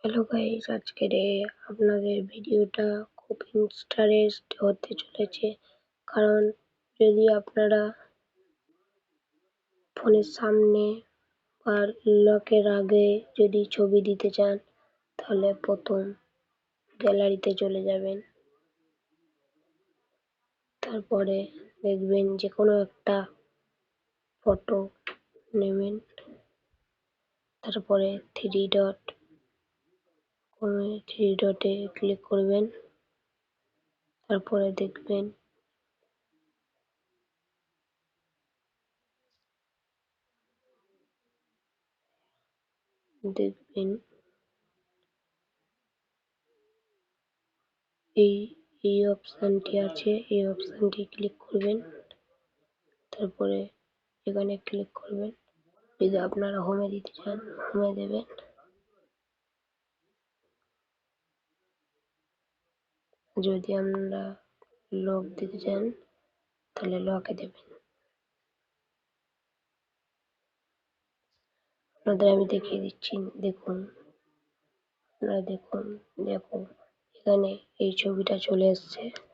Hello guys, আজকের আপনাদের ভিডিওটা খুব ইন্টারেস্ট হতে চলেছে। কারণ যদি আপনারা ফোনের সামনে বা লকের আগে যদি ছবি দিতে চান, তাহলে প্রথম গ্যালারিতে চলে যাবেন। তারপরে দেখবেন যে কোনো একটা ফটো নেবেন। তারপরে থ্রি ডটে ক্লিক করবেন। তারপরে দেখবেন এই এই অপশানটি আছে, এই অপশানটি ক্লিক করবেন। তারপরে এখানে ক্লিক করবেন। যদি আপনারা হোমে দিতে চান, হোমে দেবেন। যদি আমরা লক দিতে চান, তাহলে লকে দেবেন। আপনাদের আমি দেখিয়ে দিচ্ছি, দেখুন। আপনারা দেখুন, এখানে এই ছবিটা চলে এসছে।